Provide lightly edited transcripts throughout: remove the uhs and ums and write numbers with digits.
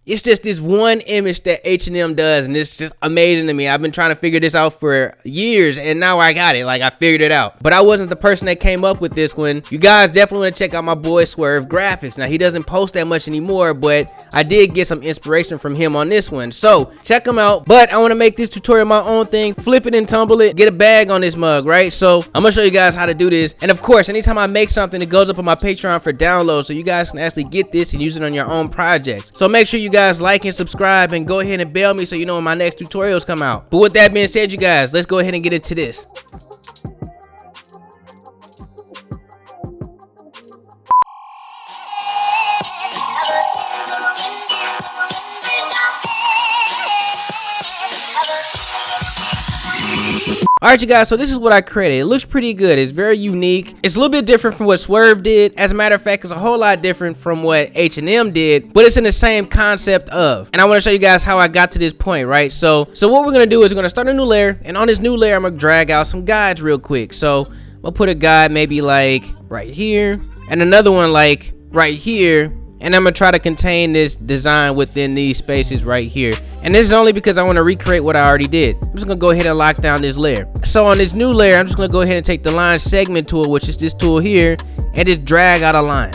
It's just this one image that H&M does, and it's just amazing to me. I've been trying to figure this out for years, and now I got it. Like, I figured it out. But I wasn't the person that came up with this one. You guys definitely want to check out my boy Swerve Graphics. Now, he doesn't post that much anymore, but I did get some inspiration from him on this one. So, check him out. But I want to make this tutorial my own thing. Flip it and tumble it. Get a bag on this mug, right? So, I'm going to show you guys how to do this. And, of course, anytime I make something, it goes up on my Patreon for download, so you guys can actually get this and use it on your own projects. So, make sure you guys like and subscribe and go ahead and bell me so you know when my next tutorials come out. But with that being said, you guys, let's go ahead and get into this. Alright, you guys, so this is what I created. It looks pretty good. It's very unique. It's a little bit different from what Swerve did. As a matter of fact, it's a whole lot different from what H&M did, but it's in the same concept of. And I want to show you guys how I got to this point, right? So what we're going to do is we're going to start a new layer, and on this new layer, I'm going to drag out some guides real quick. So I'm going to put a guide maybe like right here, and another one like right here. And I'm going to try to contain this design within these spaces right here. And this is only because I want to recreate what I already did. I'm just going to go ahead and lock down this layer. So on this new layer, I'm just going to go ahead and take the line segment tool, which is this tool here, and just drag out a line.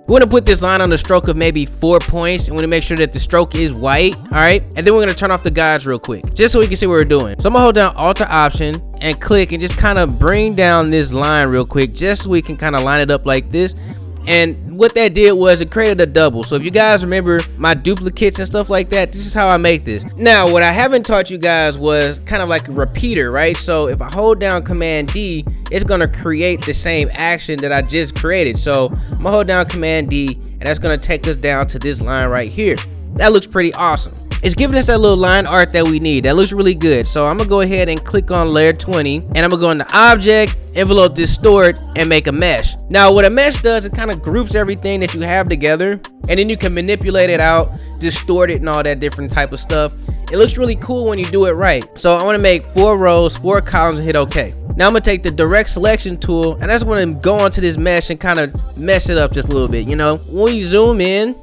We want to put this line on a stroke of maybe 4 points, and we want to make sure that the stroke is white. All right, and then we're going to turn off the guides real quick just so we can see what we're doing. So I'm gonna hold down Alt or Option and click and just kind of bring down this line real quick just so we can kind of line it up like this. And what that did was it created a double. So if you guys remember my duplicates and stuff like that, this is how I make this. Now, what I haven't taught you guys was kind of like a repeater, right? So if I hold down Command D, it's gonna create the same action that I just created. So I'm gonna hold down Command D, and that's gonna take us down to this line right here. That looks pretty awesome. It's giving us that little line art that we need. That looks really good. So I'm gonna go ahead and click on layer 20, and I'm gonna go into Object, Envelope Distort, and make a mesh. Now what a mesh does, it kind of groups everything that you have together, and then you can manipulate it out, distort it, and all that different type of stuff. It looks really cool when you do it right. So I want to make 4 rows, 4 columns, and hit OK. Now I'm gonna take the direct selection tool, and I just want to go onto this mesh and kind of mesh it up just a little bit. You know, when we zoom in,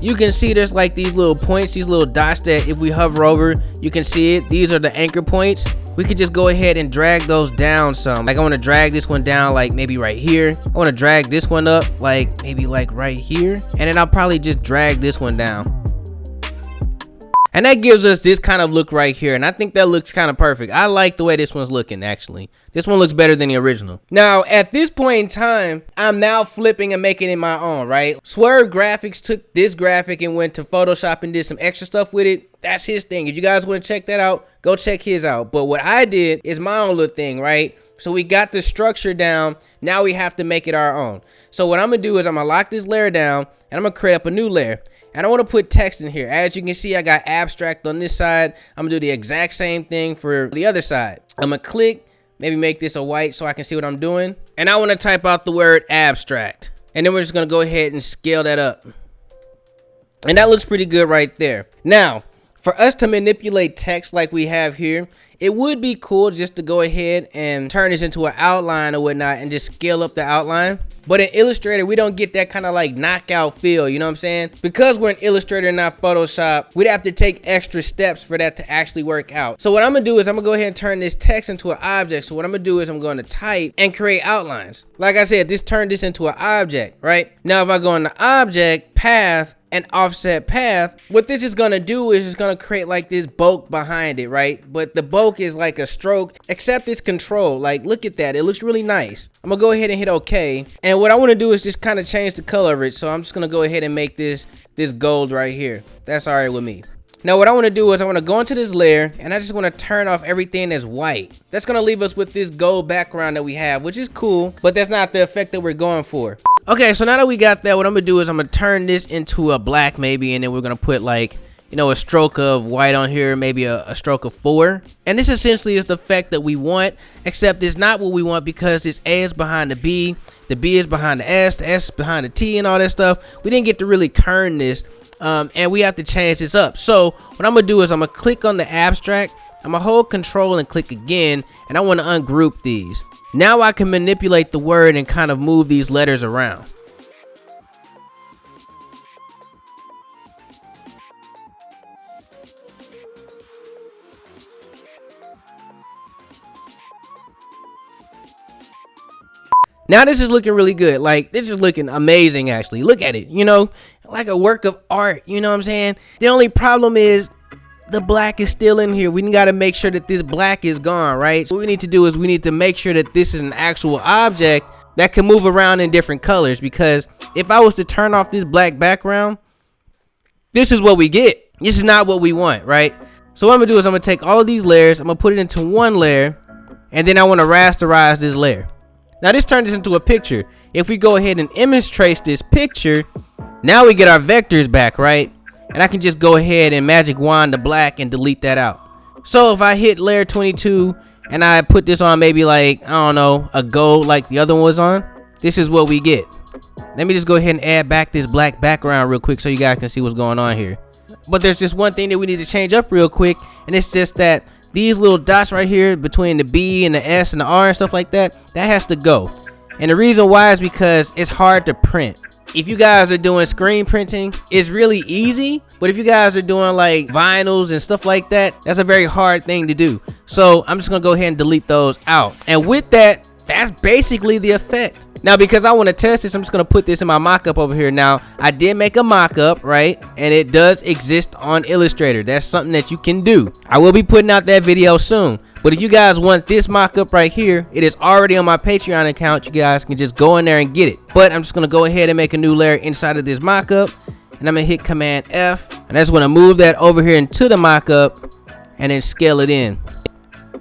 you can see there's like these little points, these little dots that if we hover over, you can see it. These are the anchor points. We could just go ahead and drag those down some. Like I want to drag this one down like maybe right here. I want to drag this one up like maybe like right here. And then I'll probably just drag this one down. And that gives us this kind of look right here. And I think that looks kind of perfect. I like the way this one's looking, actually. This one looks better than the original. Now, at this point in time, I'm now flipping and making it my own, right? Swerve Graphics took this graphic and went to Photoshop and did some extra stuff with it. That's his thing. If you guys want to check that out, go check his out. But what I did is my own little thing, right? So we got the structure down. Now we have to make it our own. So what I'm going to do is I'm going to lock this layer down, and I'm going to create up a new layer. And I want to put text in here. As you can see, I got abstract on this side. I'm gonna do the exact same thing for the other side. I'm gonna click, maybe make this a white so I can see what I'm doing. And I want to type out the word abstract. And then we're just gonna go ahead and scale that up. And that looks pretty good right there. Now, for us to manipulate text like we have here, it would be cool just to go ahead and turn this into an outline or whatnot and just scale up the outline. But in Illustrator, we don't get that kind of like knockout feel, you know what I'm saying? Because we're in Illustrator and not Photoshop, we'd have to take extra steps for that to actually work out. So what I'm gonna do is I'm gonna go ahead and turn this text into an object. So what I'm gonna do is I'm going to type and create outlines. Like I said, this turned this into an object, right? Now if I go into Object, Path, and Offset Path, what this is gonna do is it's gonna create like this bulk behind it, right? But the bulk is like a stroke, except it's controlled. Like, look at that, it looks really nice. I'm gonna go ahead and hit OK. And what I wanna do is just kind of change the color of it. So I'm just gonna go ahead and make this gold right here. That's all right with me. Now what I want to do is I want to go into this layer, and I just want to turn off everything that's white. That's going to leave us with this gold background that we have, which is cool, but that's not the effect that we're going for. Okay, so now that we got that, what I'm going to do is I'm going to turn this into a black maybe, and then we're going to put like, you know, a stroke of white on here, maybe a stroke of 4. And this essentially is the effect that we want, except it's not what we want because this A is behind the B is behind the S is behind the T and all that stuff. We didn't get to really kern this. And we have to change this up. So what I'm gonna do is I'm gonna click on the abstract, I'm gonna hold control and click again, and I want to ungroup these. Now I can manipulate the word and kind of move these letters around. Now this is looking really good. Like, this is looking amazing, actually. Look at it, you know, like a work of art, you know what I'm saying? The only problem is the black is still in here. We got to make sure that this black is gone, right? So what we need to do is we need to make sure that this is an actual object that can move around in different colors, because if I was to turn off this black background, this is what we get. This is not what we want, right? So what I'm gonna do is I'm gonna take all of these layers, I'm gonna put it into one layer, and then I want to rasterize this layer. Now this turns this into a picture. If we go ahead and image trace this picture, now we get our vectors back, right? And I can just go ahead and magic wand the black and delete that out. So if I hit layer 22 and I put this on maybe like, I don't know, a gold like the other one was on, this is what we get. Let me just go ahead and add back this black background real quick so you guys can see what's going on here. But there's just one thing that we need to change up real quick, and it's just that these little dots right here between the B and the S and the R and stuff like that, that has to go. And the reason why is because it's hard to print. If you guys are doing screen printing, it's really easy, but if you guys are doing like vinyls and stuff like that, that's a very hard thing to do. So I'm just gonna go ahead and delete those out. And with that, that's basically the effect. Now, because I want to test this, I'm just going to put this in my mockup over here. Now, I did make a mockup, right? And it does exist on Illustrator. That's something that you can do. I will be putting out that video soon. But if you guys want this mockup right here, it is already on my Patreon account. You guys can just go in there and get it. But I'm just going to go ahead and make a new layer inside of this mockup. And I'm going to hit Command F. And I just want to move that over here into the mockup and then scale it in.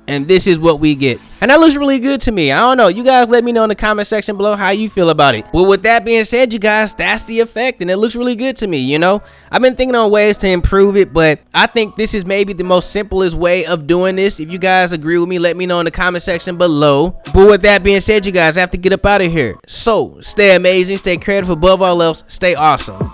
And this is what we get. And that looks really good to me. I don't know. You guys let me know in the comment section below how you feel about it. But with that being said, you guys, that's the effect. And it looks really good to me, you know. I've been thinking on ways to improve it, but I think this is maybe the most simplest way of doing this. If you guys agree with me, let me know in the comment section below. But with that being said, you guys, I have to get up out of here. So, stay amazing, stay creative, above all else, stay awesome.